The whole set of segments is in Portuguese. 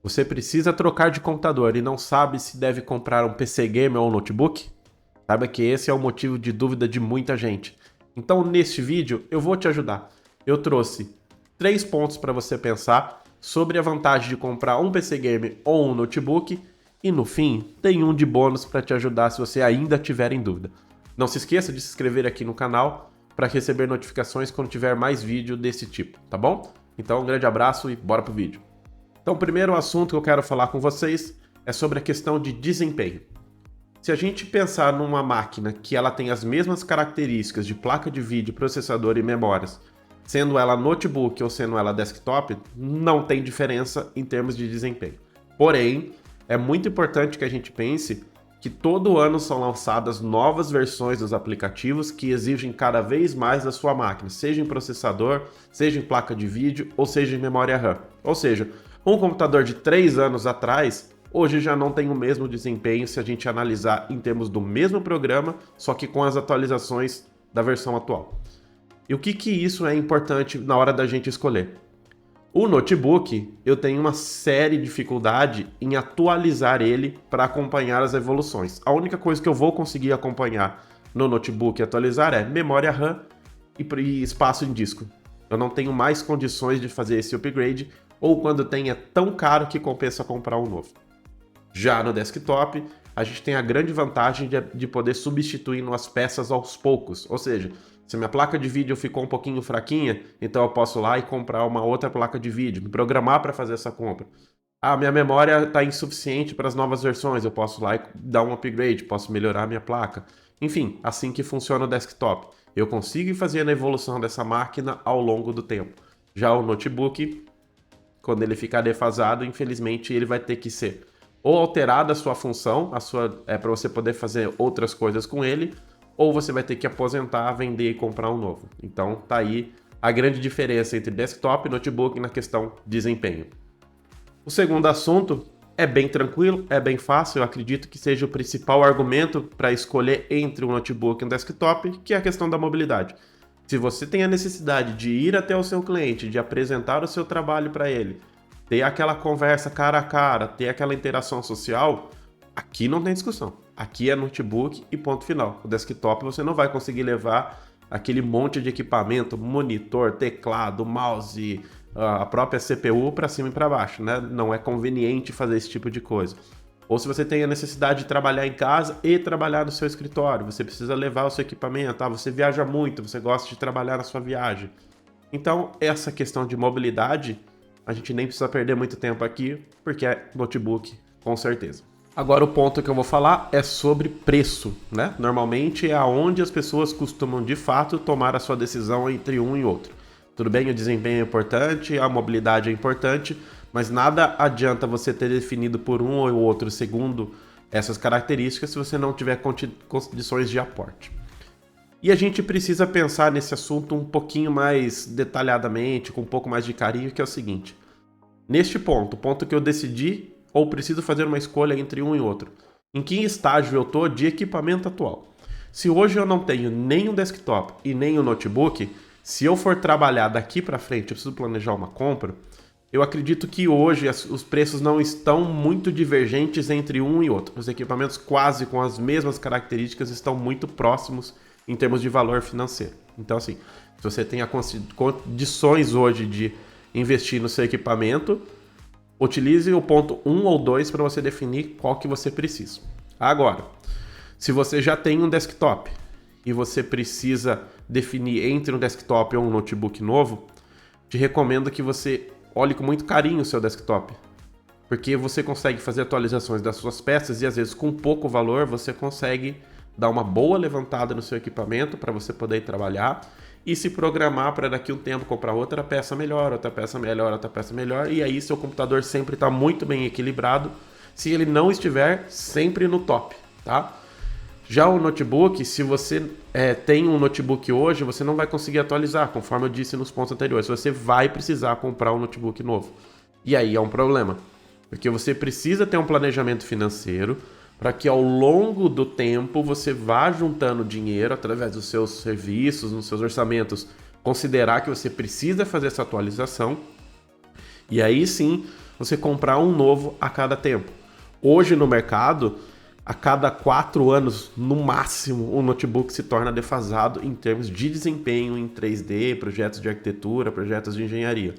Você precisa trocar de computador e não sabe se deve comprar um PC gamer ou um notebook? Saiba que esse é o motivo de dúvida de muita gente. Então, neste vídeo, eu vou te ajudar. Eu trouxe 3 pontos para você pensar sobre a vantagem de comprar um PC gamer ou um notebook e, no fim, tem um de bônus para te ajudar se você ainda tiver em dúvida. Não se esqueça de se inscrever aqui no canal para receber notificações quando tiver mais vídeo desse tipo, tá bom? Então, um grande abraço e bora pro vídeo. Então, o primeiro assunto que eu quero falar com vocês é sobre a questão de desempenho. Se a gente pensar numa máquina que ela tem as mesmas características de placa de vídeo, processador e memórias, sendo ela notebook ou sendo ela desktop, não tem diferença em termos de desempenho. Porém, é muito importante que a gente pense que todo ano são lançadas novas versões dos aplicativos que exigem cada vez mais da sua máquina, seja em processador, seja em placa de vídeo ou seja em memória RAM. Ou seja, um computador de 3 anos atrás, hoje já não tem o mesmo desempenho se a gente analisar em termos do mesmo programa, só que com as atualizações da versão atual. E o que isso é importante na hora da gente escolher? O notebook, eu tenho uma séria dificuldade em atualizar ele para acompanhar as evoluções. A única coisa que eu vou conseguir acompanhar no notebook e atualizar é memória RAM e espaço em disco. Eu não tenho mais condições de fazer esse upgrade, ou quando tem é tão caro que compensa comprar um novo. Já no desktop, a gente tem a grande vantagem de poder substituir as peças aos poucos, ou seja, se minha placa de vídeo ficou um pouquinho fraquinha, então eu posso ir lá e comprar uma outra placa de vídeo, me programar para fazer essa compra. Ah, minha memória está insuficiente para as novas versões, eu posso ir lá e dar um upgrade, posso melhorar a minha placa. Enfim, assim que funciona o desktop. Eu consigo ir fazendo a evolução dessa máquina ao longo do tempo. Já o notebook, quando ele ficar defasado, infelizmente ele vai ter que ser ou alterada a sua função, para você poder fazer outras coisas com ele, ou você vai ter que aposentar, vender e comprar um novo. Então tá aí a grande diferença entre desktop e notebook na questão desempenho. O segundo assunto é bem tranquilo, é bem fácil, eu acredito que seja o principal argumento para escolher entre um notebook e um desktop, que é a questão da mobilidade. Se você tem a necessidade de ir até o seu cliente, de apresentar o seu trabalho para ele, ter aquela conversa cara a cara, ter aquela interação social, aqui não tem discussão. Aqui é notebook e ponto final. O desktop você não vai conseguir levar aquele monte de equipamento, monitor, teclado, mouse, a própria CPU para cima e para baixo, né? Não é conveniente fazer esse tipo de coisa. Ou se você tem a necessidade de trabalhar em casa e trabalhar no seu escritório, você precisa levar o seu equipamento, você viaja muito, você gosta de trabalhar na sua viagem. Então, essa questão de mobilidade, a gente nem precisa perder muito tempo aqui, porque é notebook, com certeza. Agora o ponto que eu vou falar é sobre preço, né? Normalmente é aonde as pessoas costumam de fato tomar a sua decisão entre um e outro. Tudo bem, o desempenho é importante, a mobilidade é importante, mas nada adianta você ter definido por um ou outro segundo essas características se você não tiver condições de aporte. E a gente precisa pensar nesse assunto um pouquinho mais detalhadamente, com um pouco mais de carinho, que é o seguinte. Neste ponto, o ponto que eu decidi ou preciso fazer uma escolha entre um e outro. Em que estágio eu estou de equipamento atual? Se hoje eu não tenho nem um desktop e nem um notebook, se eu for trabalhar daqui para frente, eu preciso planejar uma compra, eu acredito que hoje os preços não estão muito divergentes entre um e outro. Os equipamentos quase com as mesmas características estão muito próximos em termos de valor financeiro. Então, assim, se você tem condições hoje de investir no seu equipamento, utilize o ponto 1 ou 2 para você definir qual que você precisa. Agora, se você já tem um desktop e você precisa definir entre um desktop ou um notebook novo, te recomendo que você olhe com muito carinho o seu desktop, porque você consegue fazer atualizações das suas peças e às vezes com pouco valor você consegue dar uma boa levantada no seu equipamento para você poder trabalhar e se programar para daqui a um tempo comprar outra peça melhor, outra peça melhor, outra peça melhor, e aí seu computador sempre está muito bem equilibrado, se ele não estiver sempre no top, tá? Já o notebook, se você tem um notebook hoje, você não vai conseguir atualizar, conforme eu disse nos pontos anteriores, você vai precisar comprar um notebook novo. E aí é um problema, porque você precisa ter um planejamento financeiro, para que ao longo do tempo você vá juntando dinheiro através dos seus serviços, nos seus orçamentos, considerar que você precisa fazer essa atualização, e aí sim você comprar um novo a cada tempo. Hoje no mercado, a cada 4 anos, no máximo, o notebook se torna defasado em termos de desempenho em 3D, projetos de arquitetura, projetos de engenharia.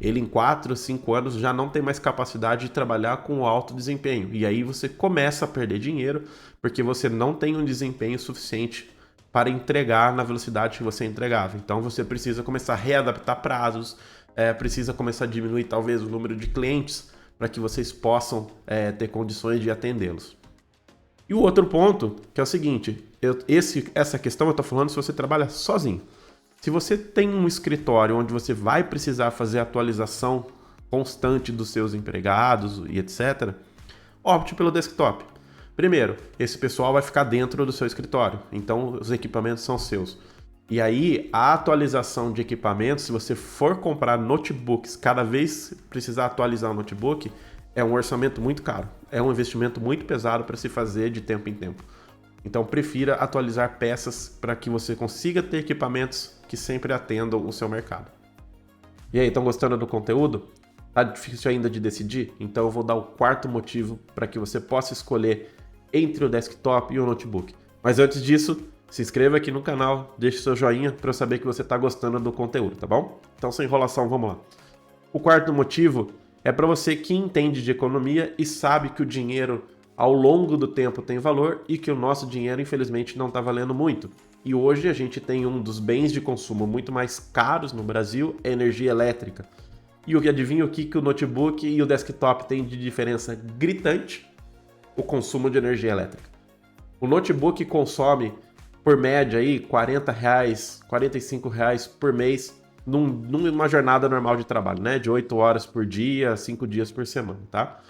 Ele em 4, 5 anos já não tem mais capacidade de trabalhar com alto desempenho. E aí você começa a perder dinheiro porque você não tem um desempenho suficiente para entregar na velocidade que você entregava. Então você precisa começar a readaptar prazos, precisa começar a diminuir talvez o número de clientes para que vocês possam ter condições de atendê-los. E o outro ponto, que é o seguinte, essa questão eu estou falando se você trabalha sozinho. Se você tem um escritório onde você vai precisar fazer atualização constante dos seus empregados e etc., opte pelo desktop. Primeiro, esse pessoal vai ficar dentro do seu escritório, então os equipamentos são seus. E aí, a atualização de equipamentos, se você for comprar notebooks, cada vez precisar atualizar o notebook, é um orçamento muito caro, é um investimento muito pesado para se fazer de tempo em tempo. Então prefira atualizar peças para que você consiga ter equipamentos que sempre atendam o seu mercado. E aí, estão gostando do conteúdo? Tá difícil ainda de decidir? Então eu vou dar o quarto motivo para que você possa escolher entre o desktop e o notebook. Mas antes disso, se inscreva aqui no canal, deixe seu joinha para eu saber que você está gostando do conteúdo, tá bom? Então sem enrolação, vamos lá. O quarto motivo é para você que entende de economia e sabe que o dinheiro ao longo do tempo tem valor e que o nosso dinheiro infelizmente não está valendo muito. E hoje a gente tem um dos bens de consumo muito mais caros no Brasil, é energia elétrica. E adivinha o que o notebook e o desktop têm de diferença gritante? O consumo de energia elétrica. O notebook consome, por média, aí, R$40, R$45 por mês numa jornada normal de trabalho, né? De 8 horas por dia, 5 dias por semana, tá?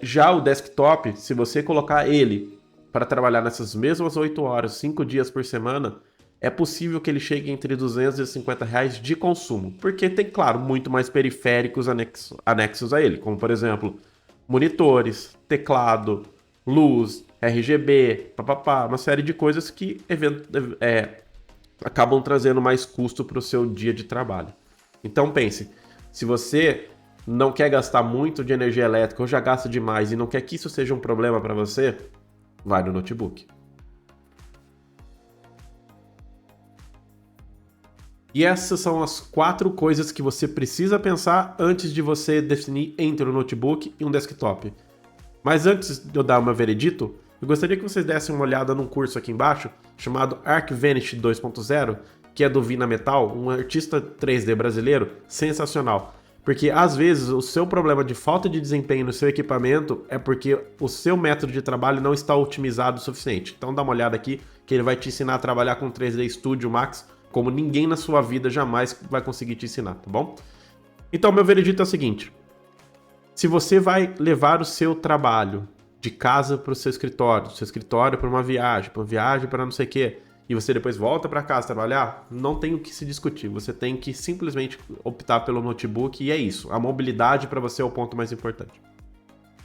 Já o desktop, se você colocar ele para trabalhar nessas mesmas 8 horas, 5 dias por semana, é possível que ele chegue entre R$250 de consumo, porque tem, claro, muito mais periféricos anexos a ele, como, por exemplo, monitores, teclado, luz, RGB, uma série de coisas que acabam trazendo mais custo para o seu dia de trabalho. Então pense, se você não quer gastar muito de energia elétrica ou já gasta demais e não quer que isso seja um problema para você, vai no notebook. E essas são as 4 coisas que você precisa pensar antes de você definir entre um notebook e um desktop. Mas antes de eu dar o meu veredito, eu gostaria que vocês dessem uma olhada num curso aqui embaixo chamado ArcVanish 2.0, que é do Vina Metal, um artista 3D brasileiro sensacional. Porque às vezes o seu problema de falta de desempenho no seu equipamento é porque o seu método de trabalho não está otimizado o suficiente. Então dá uma olhada aqui que ele vai te ensinar a trabalhar com 3D Studio Max como ninguém na sua vida jamais vai conseguir te ensinar, tá bom? Então meu veredito é o seguinte: se você vai levar o seu trabalho de casa para o seu escritório para uma viagem para não sei o quê, e você depois volta para casa trabalhar, não tem o que se discutir. Você tem que simplesmente optar pelo notebook e é isso. A mobilidade para você é o ponto mais importante.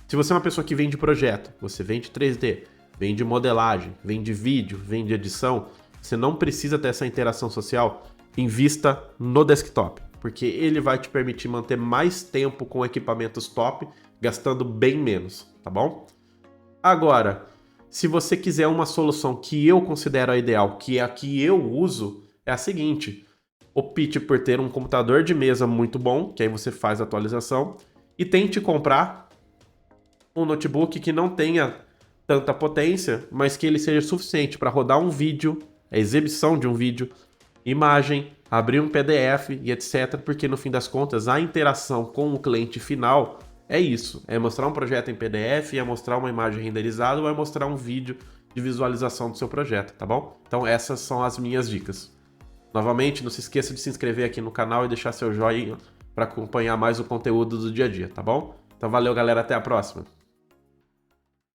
Se você é uma pessoa que vende projeto, você vende 3D, vende modelagem, vende vídeo, vende edição, você não precisa ter essa interação social, invista no desktop, porque ele vai te permitir manter mais tempo com equipamentos top, gastando bem menos, tá bom? Agora, se você quiser uma solução que eu considero a ideal, que é a que eu uso, é a seguinte: opte por ter um computador de mesa muito bom, que aí você faz a atualização, e tente comprar um notebook que não tenha tanta potência, mas que ele seja suficiente para rodar um vídeo, a exibição de um vídeo, imagem, abrir um PDF e etc, porque no fim das contas a interação com o cliente final é isso, é mostrar um projeto em PDF, é mostrar uma imagem renderizada ou é mostrar um vídeo de visualização do seu projeto, tá bom? Então essas são as minhas dicas. Novamente, não se esqueça de se inscrever aqui no canal e deixar seu joinha para acompanhar mais o conteúdo do dia a dia, tá bom? Então valeu, galera, até a próxima!